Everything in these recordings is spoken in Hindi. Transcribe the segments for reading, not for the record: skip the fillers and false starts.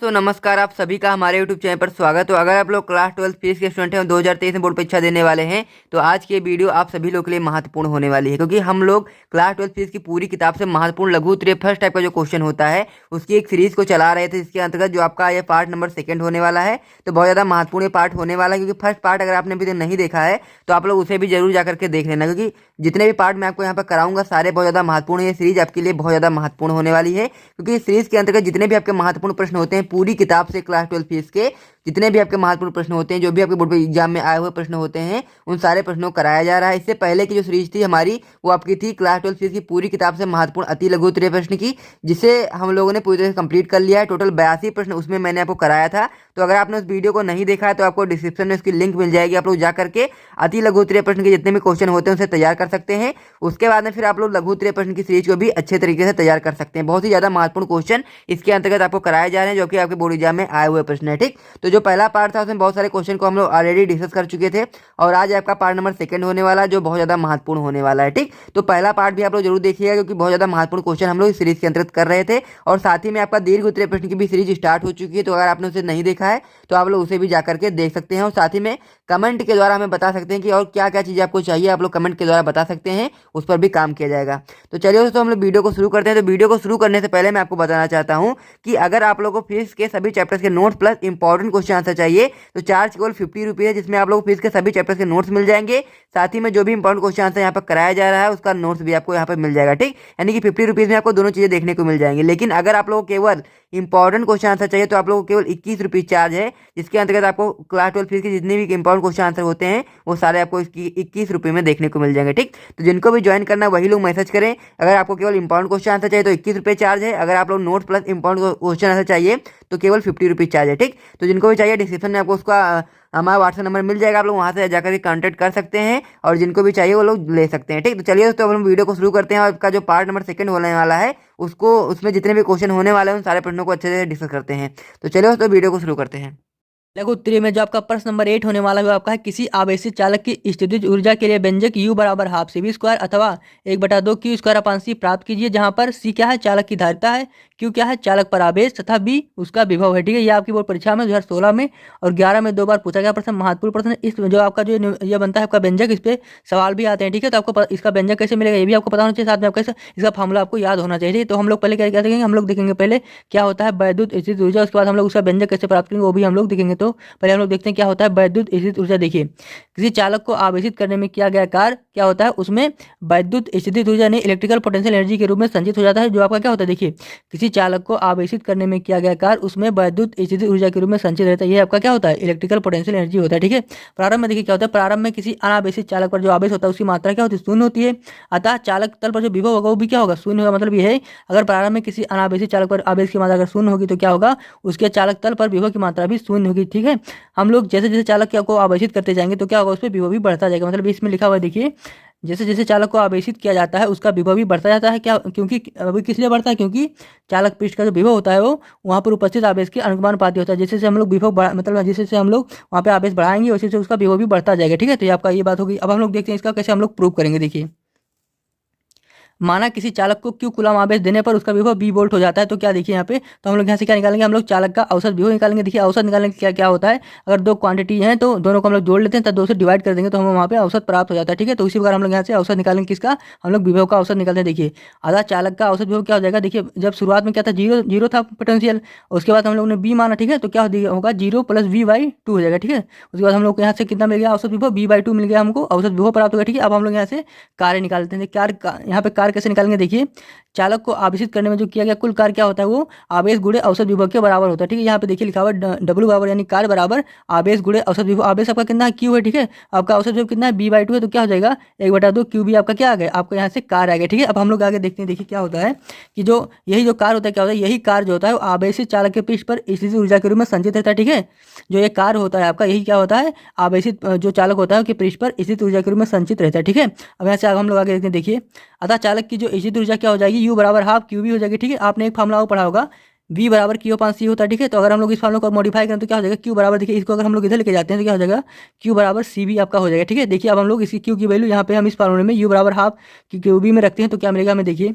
दोस्तों नमस्कार, आप सभी का हमारे YouTube चैनल पर स्वागत हो। अगर आप लोग क्लास 12 फिजिक्स के स्टूडेंट हैं और 2023 में बोर्ड परीक्षा देने वाले हैं तो आज की ये वीडियो आप सभी लोगों के लिए महत्वपूर्ण होने वाली है, क्योंकि हम लोग क्लास 12 फिजिक्स की पूरी किताब से महत्वपूर्ण लघु उत्तरीय फर्स्ट टाइप का जो क्वेश्चन होता है उसकी एक सीरीज को चला रहे थे, जिसके अंतर्गत जो आपका ये पार्ट नंबर 2 होने वाला है। तो बहुत ज़्यादा महत्वपूर्ण पार्ट होने वाला है, क्योंकि फर्स्ट पार्ट अगर आपने अभी तक नहीं देखा है तो आप लोग उसे भी जरूर जाकर के देख लेना, क्योंकि जितने भी पार्ट मैं आपको यहाँ पर कराऊंगा सारे बहुत ज़्यादा महत्वपूर्ण है। ये सीरीज आपके लिए बहुत ज़्यादा महत्वपूर्ण होने वाली है, क्योंकि इस सीरीज के अंतर्गत जितने भी आपके महत्वपूर्ण प्रश्न होते हैं पूरी किताब से क्लास 12 फीस के जितने भी आपके महत्वपूर्ण प्रश्न होते हैं, जो भी आपके बोर्ड एग्जाम में आए हुए प्रश्न होते हैं, उन सारे प्रश्नों को कराया जा रहा है। इससे पहले की जो सीरीज थी हमारी वो आपकी थी क्लास 12 फीस की पूरी किताब से महत्वपूर्ण अति लघु उत्तरीय प्रश्न की, जिसे हम लोगों ने पूरी तरह से कंप्लीट कर लिया है। टोटल 82 प्रश्न उसमें मैंने आपको कराया था। तो अगर आपने उस वीडियो को नहीं देखा है तो आपको डिस्क्रिप्शन में उसकी लिंक मिल जाएगी, आप लोग जा करके अति लघु उत्तरीय प्रश्न के जितने भी क्वेश्चन होते हैं उसे तैयार कर सकते हैं। उसके बाद में फिर आप लोग लघु उत्तरीय प्रश्न की सीरीज को भी अच्छे तरीके से तैयार कर सकते हैं। बहुत ही ज़्यादा महत्वपूर्ण क्वेश्चन इसके अंतर्गत आपको कराए जा रहे हैं, जो कि आपके बोर्ड एग्जाम में आए हुए प्रश्न है। ठीक, तो जो पहला पार्ट था उसमें बहुत सारे क्वेश्चन को हम लोग ऑलरेडी डिस्कस कर चुके थे, और आज आपका पार्ट नंबर 2 होने वाला है, जो बहुत ज़्यादा महत्वपूर्ण होने वाला है। ठीक, तो पहला पार्ट भी आप लोग जरूर देखिएगा, क्योंकि बहुत ज़्यादा महत्वपूर्ण क्वेश्चन हम लोग इस सीरीज के अंतर्गत कर रहे थे। और साथ ही में आपका दीर्घ उत्तरीय प्रश्न की भी सीरीज स्टार्ट हो चुकी है, तो अगर आपने उसे नहीं देखा है तो आप लोग उसे भी जाकर के देख सकते हैं। और साथ ही में कमेंट के द्वारा हमें बता सकते हैं कि और क्या क्या चीज़ आपको चाहिए, आप लोग कमेंट के द्वारा बता सकते हैं, उस पर भी काम किया जाएगा। तो चलिए दोस्तों हम लोग वीडियो को शुरू करते हैं। तो वीडियो को शुरू करने से पहले मैं आपको बताना चाहता हूँ कि अगर आप लोगों को फिजिक्स के सभी चैप्टर्स के notes plus important question answer चाहिए तो चार्ज केवल 50 रुपये है, जिसमें आप लोग फिजिक्स के सभी चैप्टर्स के नोट्स मिल जाएंगे। साथ ही में जो भी इंपॉर्टेंट क्वेश्चन आंसर यहाँ पर कराया जा रहा है उसका नोट्स भी आपको यहाँ पर मिल जाएगा। ठीक, यानी कि 50 रुपीज़ में आपको दोनों चीज़ें देखने को मिल जाएंगी। लेकिन अगर आप लोगों को केवल इंपॉर्टेंट क्वेश्चन आंसर चाहिए तो आप लोगों को केवल 21 रुपीज़ चार्ज है, जिसके अंतर्गत आपको क्लास 12 फीस के जितने भी इंपॉर्टेंट क्वेश्चन आंसर होते हैं वो सारे आपको इसकी 21 रुपये में देखने को मिल जाएंगे। ठीक, तो जिनको भी ज्वाइन करना वही लोग मैसेज करें। अगर आपको केवल इंपॉर्टेंट क्वेश्चन आंसर चाहिए तो 21 रुपये चार्ज है। अगर आप लोग notes plus important question answer चाहिए तो केवल 50 रुपीज़ चार्ज है। ठीक, तो जिनको भी चाहिए डिस्क्रिप्शन में आपको उसका हमारा व्हाट्सएप नंबर मिल जाएगा, आप लोग वहाँ से जाकर के कॉन्टैक्ट कर सकते हैं, और जिनको भी चाहिए वो लोग ले सकते हैं। ठीक, तो चलिए दोस्तों अब हम वीडियो को शुरू करते हैं। और आपका जो पार्ट नंबर 2 होने वाला है उसको उसमें जितने भी क्वेश्चन होने वाले हैं उन सारे प्रश्नों को अच्छे से डिस्कस करते हैं। तो चलिए दोस्तों वीडियो को शुरू करते हैं। लघु उत्तरीय में जो आपका प्रश्न नंबर 8 होने वाला है वो आपका है, किसी आवेशित चालक की स्थितिज ऊर्जा के लिए व्यंजक U बराबर हाफ CV स्क्वायर अथवा 1/2 Q स्क्वायर अपान C प्राप्त कीजिए, जहां पर C क्या है, चालक की धारिता है, Q क्या है, चालक पर आवेश, तथा B उसका विभव है। ठीक है, ये आपकी बोर्ड परीक्षा में 2016 में और 11 में 2 बार पूछा गया प्रश्न, महत्वपूर्ण प्रश्न। इस जो आपका जो ये बनता है आपका व्यंजक, इस पे सवाल भी आते हैं। ठीक है, तो आपको इसका व्यंजक कैसे मिलेगा ये भी आपको पता होना चाहिए, साथ में आपको इसका फॉर्मूला आपको याद होना चाहिए। तो हम लोग पहले क्या देखेंगे, हम लोग देखेंगे पहले क्या होता है वैद्युत स्थित ऊर्जा, उसके बाद हम लोग उसका व्यंजक कैसे प्राप्त करेंगे वो भी हम लोग देखेंगे। तो पहले हम लोग देखते हैं क्या होता है वैद्युत स्थित ऊर्जा। देखिए, किसी चालक को आवेशित करने में किया गया कार्य क्या होता है, उसमें वैद्युत स्थित ऊर्जा ने इलेक्ट्रिकल पोटेंशियल एनर्जी के रूप में संचित हो जाता है। जो आपका क्या होता है, देखिए किसी चालक को आवेशित करने में किया गया कार्य उसमें वैद्युत स्थित ऊर्जा के रूप में संचित रहता है। ये आपका क्या होता है, इलेक्ट्रिकल पोटेंशियल एनर्जी होता है। ठीक है, प्रारंभ में देखिए क्या होता है, प्रारंभ में किसी अनावेशित चालक पर जो आवेश होता है उसकी मात्रा क्या होती है, शून्य होती है। अतः चालक तल पर जो विभव होगा वो भी क्या होगा, शून्य होगा। मतलब ये है अगर प्रारंभ में किसी अनावेशित चालक पर आवेश की मात्रा अगर शून्य होगी तो क्या होगा, उसके चालक तल पर विभव की मात्रा भी शून्य होगी। ठीक है, हम लोग जैसे जैसे चालक को आवेशित करते जाएंगे तो क्या होगा, उस पर विभव भी बढ़ता जाएगा। मतलब इसमें लिखा हुआ है, देखिए जैसे जैसे चालक को आवेशित किया जाता है उसका विभव भी बढ़ता जाता है। क्या, क्योंकि अभी किस लिए बढ़ता है, क्योंकि चालक पृष्ठ का जो विभव होता है वो वहाँ पर उपस्थित आवेश के अनुपाती होता है। जैसे से हम लोग विभव मतलब जैसे से हम लोग वहाँ पे आवेश बढ़ाएंगे वैसे से उसका विभव भी बढ़ता जाएगा। ठीक है, तो ये आपका ये बात होगी। अब हम लोग देखते हैं इसका कैसे हम लोग प्रूव करेंगे। देखिए, माना किसी चालक को Q कूलम आवेश देने पर उसका विभव B वोल्ट हो जाता है। तो क्या देखिए यहाँ पे, तो हम लोग यहाँ से क्या निकालेंगे, हम लोग चालक का औसत विभव निकालेंगे। देखिए औसत निकालने का क्या क्या होता है, अगर दो क्वांटिटी हैं तो दोनों को हम लोग जोड़ लेते हैं तो 2 से डिवाइड कर देंगे तो हमें वहाँ पे औसत प्राप्त हो जाता है। ठीक है, तो उसी प्रकार हम लोग यहाँ से औसत निकालेंगे किसका, हम लोग विभव का औसत निकालते हैं। देखिए आधा चालक का औसत विभव क्या हो जाएगा, देखिए जब शुरुआत में क्या था, जीरो था पोटेंशियल, उसके बाद हम लोग ने B माना। ठीक है, तो क्या होगा 0 + V/2 हो जाएगा। ठीक है, उसके बाद हम लोग को यहाँ से कितना मिल गया, औसत विभव B/2 मिल गया, हमको औसत विभव प्राप्त होगा। ठीक है, अब हम लोग यहाँ से कार्य निकालते हैं। कार्य यहाँ पे कार्य कैसे निकालेंगे, देखिए चालक को आवेशित करने में जो किया गया कुल कार्य क्या होता है, वो आवेश गुणे औसत विभव के बराबर होता है। ठीक है, यहाँ पे देखिए लिखा हुआ W बराबर यानी कार्य बराबर आवेश गुणे औसत विभव। आवेश आपका कितना है, Q है। ठीक है, आपका औसत विभव कितना है, B/2 है। तो क्या हो जाएगा 1/2 QB आपका क्या आ गया, आपको यहाँ से कार्य आ गया। ठीक है, अब हम लोग आगे देखते हैं। देखिए क्या होता है कि जो यही जो कार्य होता है क्या होता है, यही कार्य जो होता है आवेशित चालक के पृष्ठ पर स्थितिज ऊर्जा के रूप में संचित रहता है। ठीक है, जो ये कार्य होता है आपका यही क्या होता है, आवेशित जो चालक होता है उसके पृष्ठ पर स्थित ऊर्जा के रूप में संचित रहता है। ठीक है, अब यहाँ से हम लोग आगे देखते हैं। देखिए अतः चालक की जो स्थित ऊर्जा क्या हो जाएगी, U बराबर हाफ QB हो जाएगी। ठीक है, आपने एक फार्मूला पढ़ा होगा V बराबर Q/C होता है। ठीक है, तो अगर हम लोग इस फार्मूला को मॉडिफाई करें तो क्या हो जाएगा, Q बराबर, देखिए इसको अगर हम लोग इधर लेके जाते हैं तो क्या हो जाएगा, Q बराबर CV आपका हो जाएगा। ठीक है, देखिए अब हम लोग इसकी Q की वैल्यू यहाँ पे हम इस फार्मूले में U बराबर हाफ QB में रखते हैं तो क्या मिलेगा हमें, देखिए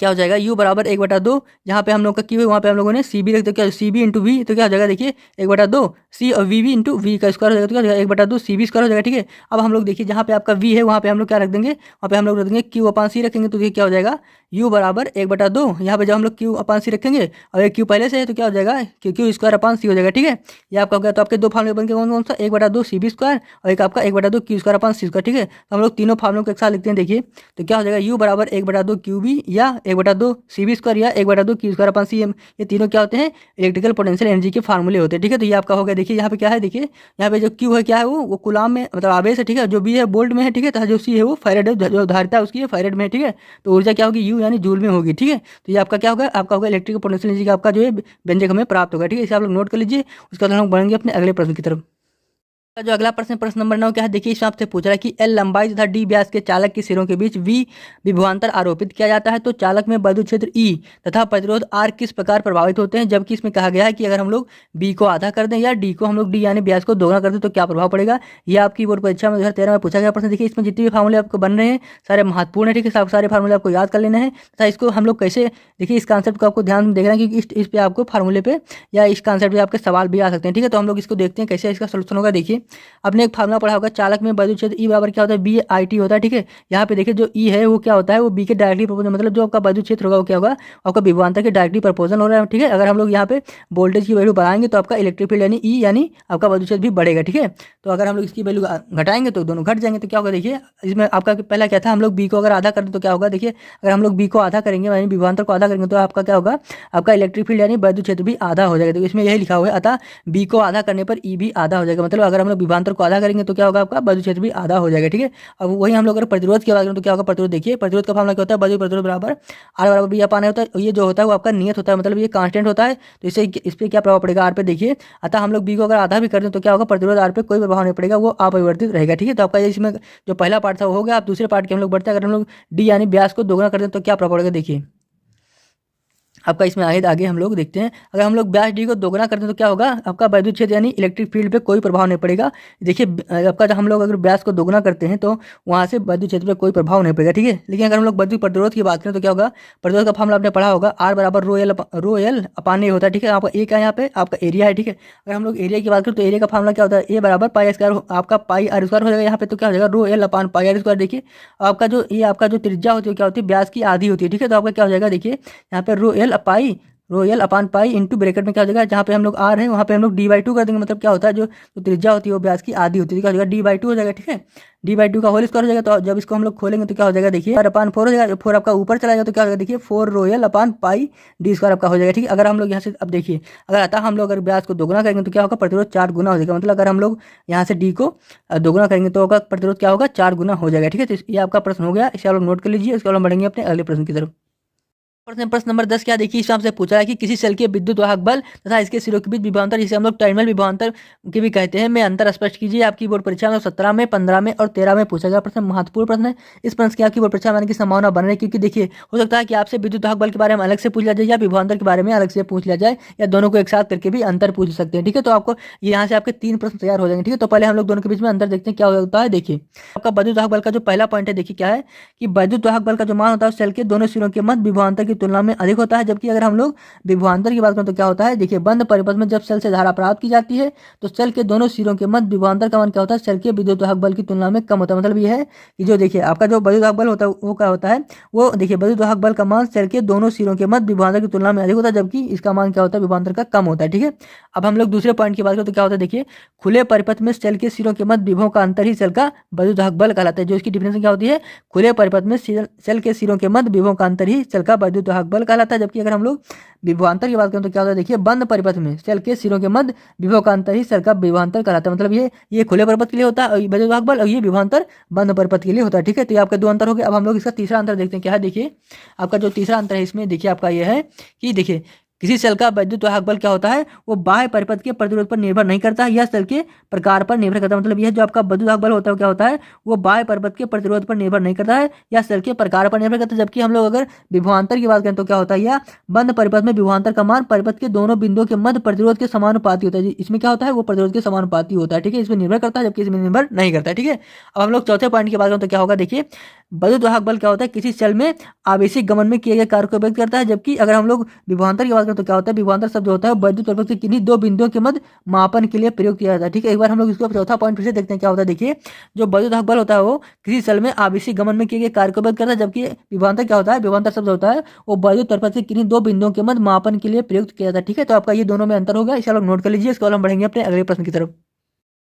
क्या हो जाएगा u बराबर 1/2, जहाँ पे हम लोग का q है वहाँ पे हम लोगों ने cb रख दिया, क्या सी बी इंटू वी, तो क्या हो जाएगा देखिए 1/2 c और वी इंटू वी का स्क्वायर हो जाएगा, तो क्या हो जाएगा 1/2 cb स्क्वायर हो जाएगा। ठीक है, अब हम लोग देखिए जहाँ पे आपका v है वहाँ पे हम लोग क्या रख देंगे, वहाँ पे हम लोग रख देंगे q/c रखेंगे, तो ये क्या हो जाएगा u बराबर 1/2, यहाँ पे जब हम लोग q/c रखेंगे और ये q पहले से है तो क्या हो जाएगा q स्क्वायर/c हो जाएगा। ठीक है, ये आपका हो गया। तो आपके दो फार्मूले बन के कौन कौन सा, 1/2 cb स्क्वायर और एक आपका 1/2 q²/c स्क्वायर। ठीक है, तो हम लोग तीनों फार्मूलों को एक साथ लिखते हैं। देखिए तो क्या हो जाएगा u बराबर 1/2 qb या 1/2 cb स्क्वायर या 1/2 q²/c, ये तीनों क्या होते हैं, इलेक्ट्रिकल पोटेंशियल एनर्जी के फार्मूले होते हैं। ठीक है, तो ये आपका हो गया। देखिए यहाँ पे क्या है, देखिए यहाँ पे जो q है क्या है, वो कूलाम में मतलब आवेश है। ठीक है, जो b है बोल्ट में है। ठीक है, तो जो c है वो फैरेड है, जो धारिता है उसकी है फैरेड में। ठीक है, तो ऊर्जा क्या होगी u यानी जूल में होगी। ठीक है, तो ये आपका क्या होगा, आपका होगा इलेक्ट्रिकल पोटेंशियल एनर्जी का आपका जो है व्यंजक हमें प्राप्त होगा। ठीक है, इसे आप लोग नोट कर लीजिए। उसके बाद हम लोग बढ़ेंगे अपने अगले प्रश्न की तरफ। जो अगला प्रश्न, प्रश्न नंबर 9 क्या है, देखिए इसमें आपसे पूछ रहा है कि एल लंबाई तथा डी व्यास के चालक के सिरों के बीच वी विभवांतर आरोपित किया जाता है, तो चालक में वैद्युत क्षेत्र ई तथा प्रतिरोध आर किस प्रकार प्रभावित होते हैं। जबकि इसमें कहा गया है कि अगर हम लोग बी को आधा कर दें या डी को हम लोग डी यानी व्यास को दोगुना कर दें तो क्या प्रभाव पड़ेगा। ये आपकी बोर्ड परीक्षा में 2013 में पूछा गया प्रश्न। देखिए इसमें जितने भी फार्मूले आपको बन रहे हैं सारे महत्वपूर्ण है। ठीक है, सारे फार्मूले आपको याद कर लेना है तथा इसको हम लोग कैसे, देखिए इस कॉन्सेप्ट को आपको ध्यान में देखना है क्योंकि इस पे आपको फार्मूले पे या इस कॉन्सेप्ट पे आपके सवाल भी आ सकते हैं। ठीक है, तो हम लोग इसको देखते हैं कैसे इसका सोल्यूशन होगा। देखिए आपने एक फार्मूला पढ़ा होगा, चालक में वैद्युत क्षेत्र ई बराबर क्या होता है, बी आई टी होता है। ठीक है, यहाँ पे देखिए जो ई है वो क्या होता है, वो बी के डायरेक्टली प्रोपोर्शनल, मतलब जो आपका वैद्युत क्षेत्र होगा वो क्या होगा, आपका विभवांतर के डायरेक्टली प्रोपोर्शनल हो रहा है। ठीक है, अगर हम लोग यहाँ पे वोल्टेज की वैल्यू बढ़ाएंगे तो आपका इलेक्ट्रिक फील्ड यानी ई यानी आपका वैद्युत क्षेत्र भी बढ़ेगा। ठीक है, तो अगर हम लोग इसकी वैल्यू घटाएंगे तो दोनों घट जाएंगे। तो क्या होगा, देखिए इसमें आपका पहला क्या था, हम लोग बी को अगर आधा कर दें तो क्या होगा, देखिए अगर हम लोग बी को आधा करेंगे यानी विभवांतर को आधा करेंगे तो आपका क्या होगा, आपका इलेक्ट्रिक फील्ड यानी वैद्युत क्षेत्र भी आधा हो जाएगा। तो इसमें यही लिखा हुआ है, अतः बी को आधा करने पर ई भी आधा हो जाएगा। मतलब अगर हम लोग विभवांतर को आधा करेंगे तो क्या होगा, आपका वैद्युत क्षेत्र भी आधा हो जाएगा। ठीक है, अब वही हम लोग अगर प्रतिरोध की बात करें तो क्या होगा, प्रतिरोध देखिए प्रतिरोध का फार्मूला क्या होता है, वैद्युत प्रतिरोध बराबर आर बराबर बी अपान होता है। ये जो होता है वो आपका नियत होता है, मतलब ये कांस्टेंट होता है। तो इससे इस पर क्या प्रभाव पड़ेगा, आर पे। देखिए अतः हम लोग बी को अगर आधा भी कर दें तो क्या होगा, प्रतिरोध आर पे कोई प्रभाव नहीं पड़ेगा, वो अपरिवर्तित रहेगा। ठीक है, तो आपका इसमें जो पहला पार्ट था वो हो गया। आप दूसरे पार्ट के हम लोग बढ़ते हैं, अगर हम लोग डी यानी व्यास को दोगुना कर दें तो क्या प्रभाव पड़ेगा। देखिए आपका इसमें आगे हम लोग देखते हैं, अगर हम लोग व्यास डी को दोगुना करते हैं तो क्या होगा, आपका वैद्युत क्षेत्र यानी इलेक्ट्रिक फील्ड पे कोई प्रभाव नहीं पड़ेगा। देखिए आपका जब हम लोग अगर व्यास को दोगुना करते हैं तो वहाँ से वैद्युत क्षेत्र पे कोई प्रभाव नहीं पड़ेगा। ठीक है, लेकिन अगर हम लोग वैद्युत प्रतिरोध की बात करें तो क्या होगा, प्रतिरोध का फार्मूला आपने पढ़ा होगा, आर बराबर रो एल अपान ए होता है। ठीक है, आपका ए का यहाँ पे आपका एरिया है। ठीक है, अगर हम लोग एरिया की बात करें तो एरिया का फार्मूला क्या होता है, ए बराबर पाई स्क्वायर, आपका पाई आर स्क्वायर हो जाएगा यहाँ पे। तो क्या हो जाएगा, rho L upon pi R square. देखिए आपका जो ये आपका जो त्रिज्या होती है क्या होती है, व्यास की आधी होती है। ठीक है, तो आपका क्या हो जाएगा, देखिए यहाँ पे रो L upon pi into bracket में क्या हो जाएगा, जहाँ पे हम लोग आर है वहाँ पे हम लोग डी/2 कर देंगे। मतलब क्या होता है, जो त्रिज्या होती है वो व्यास की आधी होती है। क्या हो जाएगा, डी/2 हो जाएगा। ठीक है, डी/2 का होल स्क्वायर हो जाएगा। तो जब इसको हम लोग खोलेंगे तो क्या हो जाएगा, देखिए 4/4 हो जाएगा। 4 आपका ऊपर चला जाएगा तो क्या हो जाएगा, देखिए 4 रो एल अपान पाई डी स्क्वायर आपका हो जाएगा। ठीक है, अगर हम लोग यहाँ से अब देखिए अगर अतः हम लोग अगर व्यास को दोगुना करेंगे तो क्या होगा, प्रतिरोध 4 गुना हो जाएगा। मतलब अगर हम लोग यहाँ से डी को दोगुना करेंगे तो होगा प्रतिरोध क्या होगा, 4 गुना हो जाएगा। ठीक है, तो ये आपका प्रश्न हो गया, इसे आप लोग नोट कर लीजिए। इसके बाद हम बढ़ेंगे अपने अगले प्रश्न की तरफ। प्रश्न नंबर 10 क्या, देखिए इसमें आपसे पूछा है कि किसी सेल के विद्युत वाहक बल तथा इसके सिरों के बीच विभवांतर, जिसे हम लोग टर्मिनल विभवांतर के भी कहते हैं, में अंतर स्पष्ट कीजिए। आपकी बोर्ड परीक्षा में 17 में 15 में और 13 में पूछा गया प्रश्न, महत्वपूर्ण प्रश्न है। इस प्रश्न की आपकी बोर्ड परीक्षा में आने की संभावना बन रही है, क्योंकि देखिए हो सकता है कि आपसे विद्युत वाहक बल के बारे में अलग से पूछ लिया जाए या विभवांतर के बारे में अलग से पूछ लिया जाए, या दोनों को एक साथ करके भी अंतर पूछ सकते हैं। ठीक है, तो आपको यहाँ से आपके 3 प्रश्न तैयार हो जाएंगे। ठीक है, तो पहले हम लोग दोनों के बीच में अंतर देखते हैं क्या होता है। देखिए आपका विद्युत वाहक बल का जो पहला पॉइंट है, देखिए क्या है कि विद्युत वाहक बल का जो मान होता है सेल के दोनों सिरों के मध्य विभवांतर की तुलना में अधिक होता है। जबकि अगर हम लोग विभवांतर की बात करें तो क्या होता है, देखिए बंद परिपथ में जब सेल से धारा प्राप्त की जाती है तो सेल के दोनों सिरों के मध्य विभवांतर का मान क्या होता है, सेल के विद्युत वाहक बल की तुलना में कम होता है। मतलब ये है कि जो देखिए आपका जो विद्युत वाहक बल होता है वो क्या होता है, वो देखिए विद्युत वाहक बल का मान सेल के दोनों सिरों के मध्य विभवांतर की तुलना में अधिक होता है, जबकि इसका मान क्या होता है, विभवांतर का कम होता है। ठीक है, अब हम लोग दूसरे पॉइंट की बात करें तो क्या होता है, देखिए खुले परिपथ में सेल के सिरों के मध्य विभवों का अंतर ही सेल का विद्युत वाहक बल कहलाता है। जो इसकी डिफिनेशन क्या होती है, खुले परिपथ में सेल के सिरों के मध्य विभवों का अंतर ही सेल का विद्युत वाहक बल कहलाता है। जबकि अगर हम लोग विभवांतर की बात करें तो क्या होता है, देखिए बंद परिपथ में सेल के सिरों के मध्य विभव का अंतर ही सेल का विभवांतर कहलाता है। मतलब ये खुले परिपथ के लिए होता है विद्युत वाहक बल, और ये विभवांतर बंद परिपथ के लिए होता है। ठीक है, तो ये आपके 2 अंतर हो गए। अब हम लोग इसका तीसरा अंतर देखते हैं क्या है। देखिए आपका जो तीसरा अंतर है इसमें, देखिए आपका ये है कि देखिए किसी सेल का विद्युत वाहक बल क्या होता है, वो बाह्य परिपथ के प्रतिरोध पर निर्भर नहीं करता है, यह सेल के प्रकार पर निर्भर करता है। मतलब यह जो आपका विद्युत वाहक बल होता है क्या होता है, वो बाह्य परिपथ के प्रतिरोध पर निर्भर नहीं करता है, या सेल के प्रकार पर निर्भर करता है। जबकि हम लोग अगर विभवांतर की बात करें तो क्या होता है, या बंद परिपथ में विभवांतर का मान परिपथ के दोनों बिंदुओं के मध्य प्रतिरोध के समानुपाती होता है। इसमें क्या होता है, वो प्रतिरोध के समानुपाती होता है। ठीक है, इसमें निर्भर करता है जबकि इसमें निर्भर नहीं करता है। ठीक है, अब हम लोग चौथे पॉइंट की बात करें तो क्या होगा, देखिए वैद्युतवाहक बल क्या होता है, किसी सेल में आवेशिक गमन में किए गए कार्य को व्यक्त करता है। जबकि अगर हम लोग विभवांतर की बात करें तो क्या होता है, विभवांतर शब्द होता है वैद्युत परिपथ के किन्हीं दो बिंदुओं के मध्य मापन के लिए प्रयोग किया जाता है। ठीक है, एक बार हम लोग इसको चौथा पॉइंट फिर से देखते हैं क्या होता है। देखिए, जो वैद्युतवाहक बल होता है वो किसी सेल में आवेशिक गमन में किए गए कार्य को व्यक्त करता है। जबकि विभवांतर क्या होता है, विभवांतर शब्द होता है वो वैद्युत परिपथ के किन्हीं दो बिंदुओं के मध्य मापन के लिए प्रयुक्त किया जाता है। ठीक है, तो आपका ये दोनों में अंतर होगा, इसे आप लोग नोट कर लीजिए। इसके बाद हम बढ़ेंगे अपने अगले प्रश्न की तरफ।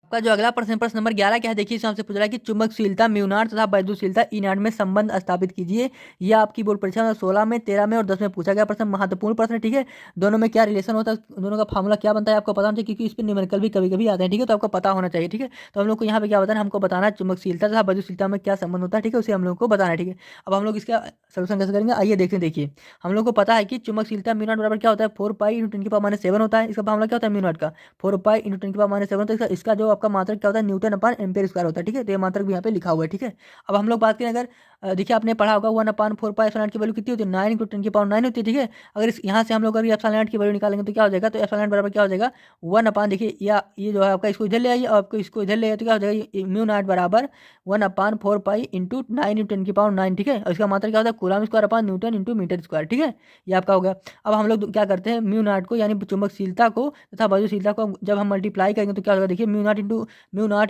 आपका जो अगला प्रश्न, प्रश्न नंबर 11 क्या है, देखिए इसमें हमसे पूछ रहा है कि चुंबकशीलता म्यू नॉट तथा वैद्युतशीलता ई नॉट में संबंध स्थापित कीजिए। यह आपकी बोर्ड परीक्षा में 16 में, 13 में और 10 में पूछा गया प्रश्न, महत्वपूर्ण प्रश्न है। ठीक है, दोनों में क्या रिलेशन होता है, दोनों का फॉर्मूला क्या बनता है आपको पता होना चाहिए, क्योंकि इस पर न्यूमेरिकल भी कभी कभी आते हैं। ठीक है, तो आपको पता होना चाहिए। ठीक है, तो हम लोग को यहाँ पे क्या बताना है, हमको बताना है चुंबकशीलता तथा वैद्युतशीलता में क्या संबंध होता है। ठीक है, उसे हम लोग को बताना है। ठीक है, अब हम लोग इसका सोल्यूशन कैसे करेंगे, आइए देखते हैं। देखिए, हम लोग को पता है कि चुंबकशीलता म्यू नॉट बराबर क्या होता है, 4 पाई × 10⁻⁷ होता है। इसका फॉर्मूला क्या होता है म्यू नॉट का, 4 पाई × 10⁻⁷ होता है। इसका जो आपका मात्रक क्या होता है, न्यूटन/एम्पीयर² होता है। ठीक है, तो ये मात्रक भी यहाँ पे लिखा हुआ है। ठीक है, अब हम लोग बात करें, अगर देखिए आपने पढ़ा होगा 1/4 पाई एप्सिलॉन की वैल्यू कितनी होती है, 9 × 10⁹ होती है। ठीक है, अगर इस यहाँ से हम लोग अगर एप्सिलॉन की वैल्यू निकालेंगे तो क्या हो जाएगा, तो एप्सिलॉन बराबर क्या हो जाएगा 1/, देखिए या ये जो है आपका इसको इधर ले आइए और आपको इसको इधर ले आइए तो क्या हो जाएगा, म्यू नॉट बराबर 1/4 पाई × 9 × 10⁹ ठीक है, और इसका मात्रक क्या होता है coulomb square upon newton × metre square. ठीक है, ये आपका हो गया। अब हम लोग क्या करते हैं, म्यू नॉट को यानी चुंबकशीलता को तथा वैद्युतशीलता को जब हम मल्टीप्लाई करेंगे तो क्या होगा, देखिए म्यू नॉट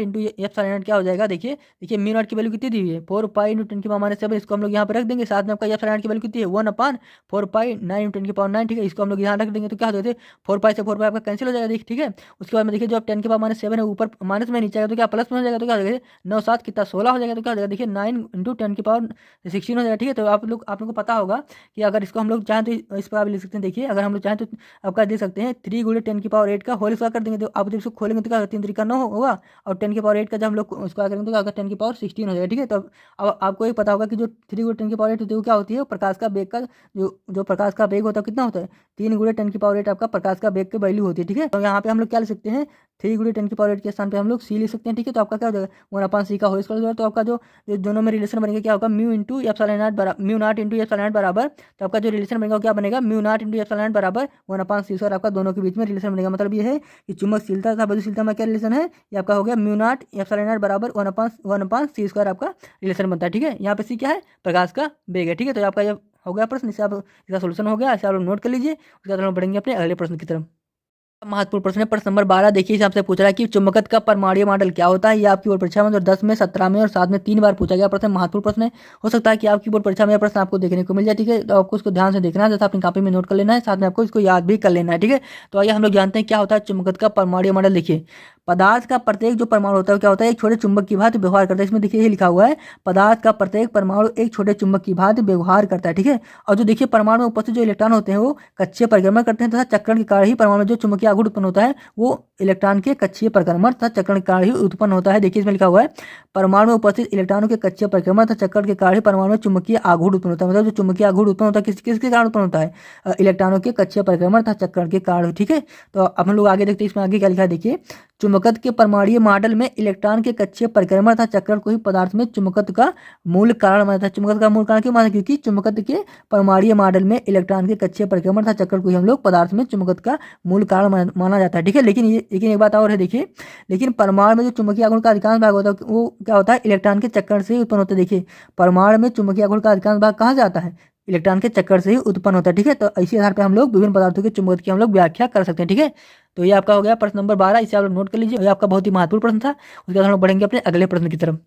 इंटू एप्सिलॉन क्या हो जाएगा। देखिए देखिए म्यू नॉट की वैल्यू कितनी दी हुई है, 4 पाई × 10⁻⁷, इसको हम लोग यहाँ पर रख देंगे। साथ में आपका एप्सिलॉन की वैल्यू कितनी है, 1/4 पाई 9 × 10⁹ ठीक है, इसको हम लोग यहाँ रख देंगे तो क्या हो जाएगा, 4 पाई से 4 पाई आपका कैंसिल हो जाएगा। देखिए, ठीक है, उसके बाद में देखिए जो आप 10⁻⁷ है ऊपर माइनस में नीचे आएगा तो क्या प्लस में हो जाएगा, तो क्या हो जाएगा 9 7 कितना 16 हो जाएगा, तो क्या हो जाएगा देखिए 9 × 10⁻16 हो जाएगा। ठीक है, तो आप लोग को पता होगा कि अगर इसको हम लोग चाहें तो इस पर लिख सकते हैं। देखिए, अगर हम लोग चाहें तो आपका देख सकते हैं 3 × 10⁸ का होल स्क्वायर कर देंगे, तो आप जब इसको खोलेंगे तो क्या 3 3 का 9 होगा, और 10⁸ का जब हम लोग स्क्वायर करेंगे तो क्या होगा 10⁻16 हो जाएगा। ठीक है, तो अब आपको ये पता होगा कि जो 3 × 10⁸ होती है वो क्या होती है, प्रकाश का वेग का जो प्रकाश का वेग होता है कितना होता है, 3 × 10⁸ आपका प्रकाश का वेग की वैल्यू होती है। ठीक है, तो यहाँ पे हम लोग क्या लिख सकते हैं, 3 × 10⁸ के स्थान पे हम लोग सी लिख सकते हैं। ठीक है, तो आपका क्या हो जाएगा 1/c का होल स्क्वायर हो जाएगा। तो आपका जो दोनों में रिलेशन बनेगा क्या होगा, म्यू नॉट × एप्सिलॉन बराबर, तो आपका जो रिलेशन बनेगा क्या बनेगा, म्यू नॉट × एप्सिलॉन बराबर 1/c²। आपका दोनों के बीच में रिलेशन बनेगा, मतलब ये है कि चुंबकशीलता तथा वैद्युतशीलता में क्या रिलेशन है, ये आपका हो गया म्यू नॉट एप्सिलॉन बराबर 1/c² आपका रिलेशन बनता है। ठीक है, यहाँ पे सी क्या है, प्रकाश का वेग है। ठीक है, तो आपका ये हो गया प्रश्न, इससे आप इसका सोल्यूशन हो गया, इसे आप लोग नोट कर लीजिए। उसके बाद हम लोग बढ़ेंगे अपने अगले प्रश्न की तरफ। महत्वपूर्ण प्रश्न है, प्रश्न नंबर 12 देखिए, इससे आपसे पूछ रहा है कि चुंबकत्व का परमाणु मॉडल क्या होता है। ये आपकी बोर्ड परीक्षा में और 10 में, 17 में और 7 में 3 बार पूछा गया प्रश्न, महत्वपूर्ण प्रश्न है। हो सकता है कि आपकी बोर्ड परीक्षा में यह प्रश्न आपको देखने को मिल जाए। ठीक है, तो आपको इसको ध्यान से देखना है तथा अपनी कॉपी में नोट कर लेना है, साथ में आपको इसको याद भी कर लेना है। ठीक है, तो आइए हम लोग जानते हैं क्या होता है चुंबकत्व का परमाणु मॉडल। देखिए, पदार्थ का प्रत्येक जो परमाणु होता है क्या होता है, एक छोटे चुंबक की भांति व्यवहार करता है। इसमें देखिए ये लिखा हुआ है, पदार्थ का प्रत्येक परमाणु एक छोटे चुंबक की भांति व्यवहार करता है। ठीक है, और जो देखिए परमाणु में उपस्थित जो इलेक्ट्रॉन होते हैं वो कक्षीय परिक्रमण करते हैं तथा चक्रण के कारण ही परमाणु में जो चुंबकीय आघूर्ण उत्पन्न होता है वो इलेक्ट्रॉन के कक्षीय परिक्रमण तथा चक्रण के कारण ही उत्पन्न होता है। देखिए इसमें लिखा हुआ है, परमाणु में उपस्थित इलेक्ट्रॉनों के कक्षीय परिक्रमण तथा चक्रण के कारण ही परमाणु में चुंबकीय आघूर्ण उत्पन्न होता है। मतलब जो चुंबकीय आघूर्ण उत्पन्न होता है किसके कारण उत्पन्न होता है, इलेक्ट्रॉनों के कक्षीय परिक्रमण तथा चक्रण के कारण। ठीक है, तो अब हम लोग आगे देखते हैं इसमें आगे क्या लिखा है। देखिए, चुंबकत्व के परमाणु मॉडल में इलेक्ट्रॉन के कक्षीय परिक्रमण तथा चक्रण को ही पदार्थ में चुंबकत्व का मूल कारण माना जाता है। चुंबकत्व का मूल कारण क्यों माना, क्योंकि चुंबकत्व के परमाणु मॉडल में इलेक्ट्रॉन के कक्षीय परिक्रमण तथा चक्रण को ही हम लोग पदार्थ में चुंबकत्व का मूल कारण माना जाता है। ठीक है, लेकिन एक बात और है, देखिए लेकिन परमाणु में जो चुंबकीय आघूर्ण का अधिकांश भाग होता है वो क्या होता है, इलेक्ट्रॉन के चक्कर से ही उत्पन्न होता है। देखिए, परमाणु में चुंबकीय आघूर्ण का अधिकांश भाग कहाँ से आता है, इलेक्ट्रॉन के चक्कर से ही उत्पन्न होता है। ठीक है, तो इसी आधार पर हम लोग विभिन्न पदार्थों के चुंबकत्व की हम लोग व्याख्या कर सकते हैं। ठीक है, तो ये आपका हो गया प्रश्न नंबर 12, इसे आप लोग नोट कर लीजिए, ये आपका बहुत ही महत्वपूर्ण प्रश्न था। उसके बाद हम लोग बढ़ेंगे अपने अगले प्रश्न की तरफ।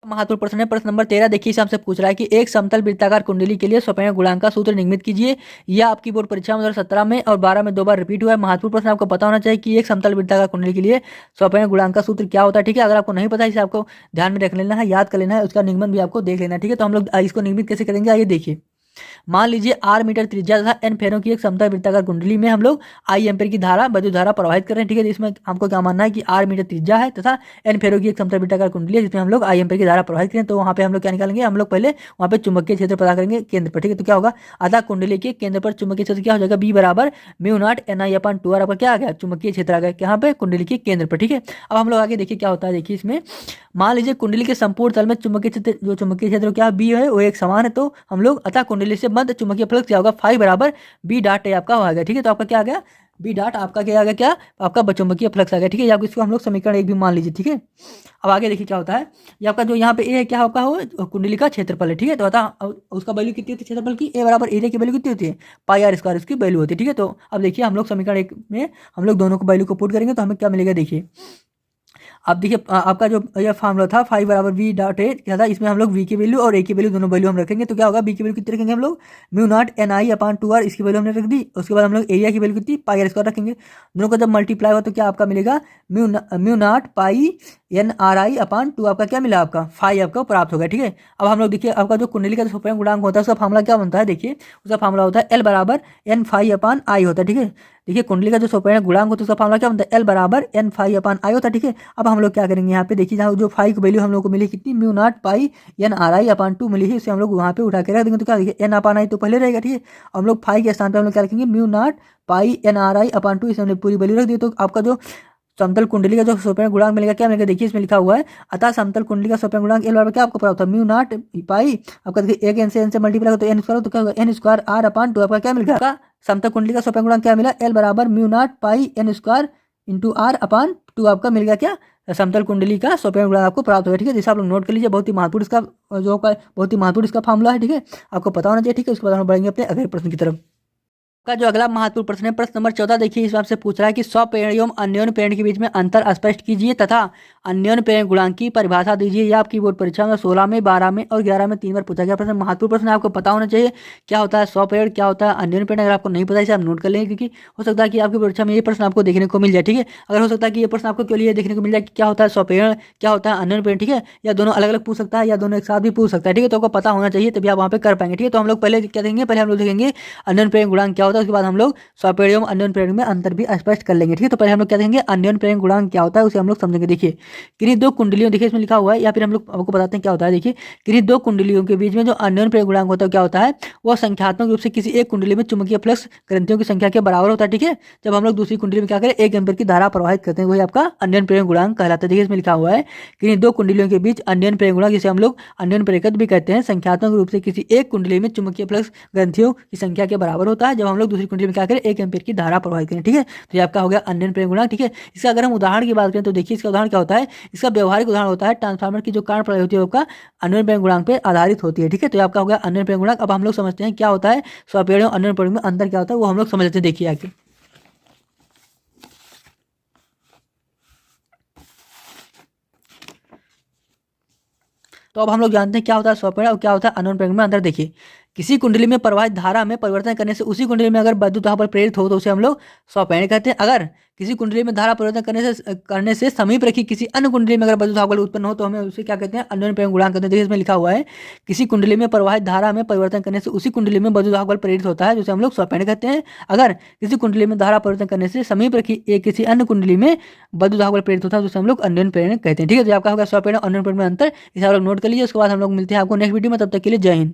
महत्वपूर्ण प्रश्न है, प्रश्न नंबर 13 देखिए, इसे हमसे पूछ रहा है कि एक समतल वृत्ताकार कुंडली के लिए स्वप्रेरण गुणांक का सूत्र निगमित कीजिए। यह आपकी बोर्ड परीक्षा में 2017 में और 12 में 2 बार रिपीट हुआ है। महत्वपूर्ण प्रश्न, आपको पता होना चाहिए कि एक समतल वृत्ताकार कुंडली के लिए स्वप्रेरण गुणांक का सूत्र क्या होता है। ठीक है, अगर आपको नहीं पता इसे आपको ध्यान में रख लेना है, याद कर लेना है, उसका निगमन भी आपको देख लेना है। ठीक है, तो हम लोग इसको निगमित कैसे करेंगे, आइए देखिए। मान लीजिए r मीटर त्रिज्या तथा n फेरों की एक समतल वृत्ताकार कुंडली में हम लोग I एम्पीयर की धारा वैद्युत धारा प्रवाहित कर रहे हैं। ठीक है, इसमें हमको क्या मानना है कि r मीटर त्रिज्या है तथा n फेरों की एक समतल वृत्ताकार कुंडली है जिसमें हम लोग I एम्पीयर की धारा प्रवाहित करें। तो वहाँ पे हम लोग क्या निकालेंगे, हम लोग पहले वहाँ पे चुंबकीय क्षेत्र पता करेंगे केंद्र पर। ठीक है, तो क्या होगा, अतः कुंडली के केंद्र पर चुंबकीय क्षेत्र क्या हो जाएगा, B बराबर म्यू नॉट NI/2R। आपका क्या आ गया, चुंबकीय क्षेत्र आ गया यहाँ पे कुंडली के केंद्र पर। ठीक है, अब हम लोग आगे देखिए क्या होता है। देखिए इसमें मान लीजिए कुंडली के संपूर्ण तल में चुंबकीय क्षेत्र क्या B है वो एक समान है, तो हम लोग अतः कुंडली कुंडली से बंद चुंबकीय फ्लक्स क्या होगा, फाई बराबर बी डॉट ए आपका हो गया। ठीक है, तो आपका क्या आ गया, बी डॉट आपका क्या आ गया, क्या आपका चुंबकीय फ्लक्स आ गया। ठीक है, या इसको हम लोग समीकरण 1 भी मान लीजिए। ठीक है, अब आगे देखिए क्या होता है, ये आपका जो यहाँ पे ए है क्या आपका हो कुंडली का क्षेत्रफल है। ठीक है, तो बता उसका वैल्यू कितनी होती है क्षेत्रफल की, ए बराबर एरिया की वैल्यू कितनी होती है, पाई आर स्क्वायर उसकी वैल्यू होती है। ठीक है, तो अब देखिए हम लोग समीकरण 1 में हम लोग दोनों को वैल्यू को पुट करेंगे तो हमें क्या मिलेगा, देखिए अब देखिए आपका जो ये फार्मूला था फाइव बराबर वी डॉट ए क्या था, इसमें हम लोग वी की वैल्यू और ए की वैल्यू दोनों वैल्यू हम रखेंगे तो क्या होगा, बी की वैल्यू कितनी रखेंगे हम लोग, mu not N I upon 2 R इसकी वैल्यू हमने रख दी। उसके बाद हम लोग एरिया की वैल्यू कितनी, पाई आर स्क्वायर रखेंगे। दोनों का जब मल्टीप्लाई हुआ तो क्या आपका मिलेगा, mu naught pi N R I upon 2 आपका क्या मिला, आपका फाइव आपका प्राप्त होगा। ठीक है, अब हम लोग देखिए आपका जो कुंडली का जो स्वयं गुणांक होता है उसका फार्मूला क्या बनता है, देखिए उसका फार्मूला होता है एल बराबर एन फाइव अपान आई होता है। ठीक है, देखिए कुंडली का जो स्वयं गुणांक होता है उसका फार्मूला क्या बनता है, एल बराबर एन फाइव अपान आई होता है। ठीक है, अब हम लोग क्या करेंगे यहाँ पे देखिए जहाँ जो फाइव की वैल्यू हम लोग को मिली कितनी, mu naught pi N R I upon 2 मिली है, इसे हम लोग वहाँ पे उठा के रख देंगे तो क्या देखिए एन अपान आई तो पहले रहेगा। ठीक है, हम लोग फाइव के स्थान पर हम लोग क्या रखेंगे, mu naught pi N R I upon 2 इसे हमने पूरी वैल्यू रख दी। तो आपका जो समतल कुंडली का जो स्वयं गुणांक मिलेगा क्या मिलेगा, देखिए इसमें लिखा हुआ है अतः समतल कुंडली का स्वयं गुणांक एल बराबर क्या आपको प्राप्त होता है, म्यू नॉट पाई आपका देखिए एक एन से मल्टीप्लाई तो एन स्क्वायर तो क्या होगा, एन स्क्वायर आर अपान 2 आपका क्या मिलेगा, आपका समतल कुंडली का स्वयं गुणांक क्या मिला, एल बराबर mu naught pi N square into R upon 2 आपका मिल गया क्या, समतल कुंडली का स्वयं गुणांक आपको प्राप्त होगा। ठीक है, जैसे आप लोग नोट कर लीजिए, बहुत ही महत्वपूर्ण इसका जो बहुत ही महत्वपूर्ण इसका फार्मूला है। ठीक है, आपको पता होना चाहिए। ठीक है, उसके बाद हम बढ़ेंगे अपने अगले प्रश्न की तरफ। का जो अगला महत्वपूर्ण प्रश्न है, प्रश्न नंबर 14 देखिए, इस आपसे पूछ रहा है कि स्वपेरण एवं अन्योन्य प्रेरण के बीच में अंतर स्पष्ट कीजिए तथा अन्योन्य प्रेरण गुणांक की परिभाषा दीजिए। यह आपकी बोर्ड परीक्षा में 16 में 12 में और 11 में 3 बार पूछा गया प्रश्न, महत्वपूर्ण प्रश्न है, आपको पता होना चाहिए क्या होता है स्वपेरण, क्या होता है अन्योन्य प्रेरण। अगर आपको नहीं पता इसे आप नोट कर लेंगे क्योंकि हो सकता है कि आपकी परीक्षा में ये प्रश्न आपको देखने को मिल जाए। ठीक है, अगर हो सकता है कि ये प्रश्न आपको क्यों लिए देखने को मिल जाए कि क्या होता है स्वपेरण, क्या होता है अन्योन्य प्रेरण। ठीक है, या दोनों अलग अलग पूछ सकता है या दोनों एक साथ भी पूछ सकता है। ठीक है, तो आपको पता होना चाहिए तभी आप वहाँ पे कर पाएंगे। ठीक है, तो हम लोग पहले क्या देखेंगे, पहले हम लोग देखेंगे अन्योन्य प्रेरण गुणांक क्या होता है, उसके बाद हम लोग स्वपेरण एवं अन्योन्य प्रेरण में अंतर भी स्पष्ट कर लेंगे। ठीक है, तो पहले हम लोग क्या देखेंगे, अन्योन्य प्रेरण गुणांक क्या होता है उसे हम लोग समझेंगे। देखिए किन्हीं दो कुंडलियों, देखिए इसमें लिखा हुआ है या फिर हम लोग आपको बताते हैं क्या होता है। देखिए किन्हीं दो कुंडलियों के बीच में जो अन्योन्य प्रेरण गुणांक होता है क्या होता है, वह संख्यात्मक रूप से किसी एक कुंडली में चुंबकीय फ्लक्स ग्रंथियों की संख्या के बराबर होता है। ठीक है, जब हम लोग दूसरी कुंडली में क्या करें, 1 एम्पीयर की धारा प्रवाहित करते हैं, वही आपका अन्योन्य प्रेरण गुणांक कहलाता है। देखिए इसमें लिखा हुआ है किन्हीं दो कुंडलियों के बीच अन्योन्य प्रेरण गुणांक, जिसे हम लोग अन्योन्य प्रेरकत्व भी कहते हैं, संख्यात्मक रूप से किसी एक कुंडली में चुंबकीय फ्लक्स ग्रंथियों की संख्या के बराबर होता है जब हम लोग दूसरी कुंडली में क्या करें, 1 एम्पीयर की धारा प्रवाहित करें। ठीक है, तो ये आपका हो गया अन्योन्य प्रेरण गुणांक। ठीक है, इसका अगर हम उदाहरण की बात करें तो देखिए इसका उदाहरण क्या होता है, इसका व्यवहारिक उदाहरण होता है ट्रांसफार्मर की जो कारण प्रणाली होती है आपका अन्योन्य प्रेरण गुणांक पे आधारित होती है। ठीक है, तो ये आपका हो गया अन्योन्य प्रेरण गुणांक। अब हम लोग समझते हैं क्या होता है स्वपेरण और अन्योन्य प्रेरण में अंतर क्या होता है, वो हम लोग समझ लेते हैं। देखिए आगे तो अब हम लोग जानते हैं क्या होता है स्वपेरण और क्या होता है अन्योन्य प्रेरण में अंतर। देखिए किसी कुंडली में प्रवाहित धारा में परिवर्तन करने से उसी कुंडली में अगर विद्युत दाब पर प्रेरित हो तो उसे हम लोग स्वपेरण कहते हैं। अगर किसी कुंडली में धारा परिवर्तन करने से समीप रखी किसी अन्य कुंडली में अगर विद्युत दाब उत्पन्न हो तो हमें उसे क्या कहते हैं, अन्योन्य प्रेरण गुणांक कहते हैं। देखिए इसमें लिखा हुआ है किसी कुंडली में प्रवाहित धारा में परिवर्तन करने से उसी कुंडली में विद्युत दाब प्रेरित होता है जिसे हम लोग स्वपेरण कहते हैं। अगर किसी कुंडली में धारा परिवर्तन करने से समीप रखी किसी अन्य कुंडली में विद्युत दाब प्रेरित होता है जिसे हम लोग अन्योन्य प्रेरण कहते हैं। ठीक है, तो आपका होगा स्वपेरण और अन्योन्य प्रेरण में अंतर, इसे आप लोग नोट कर लीजिए। उसके बाद हम लोग मिलते हैं आपको नेक्स्ट वीडियो में, तब तक के लिए जय हिंद।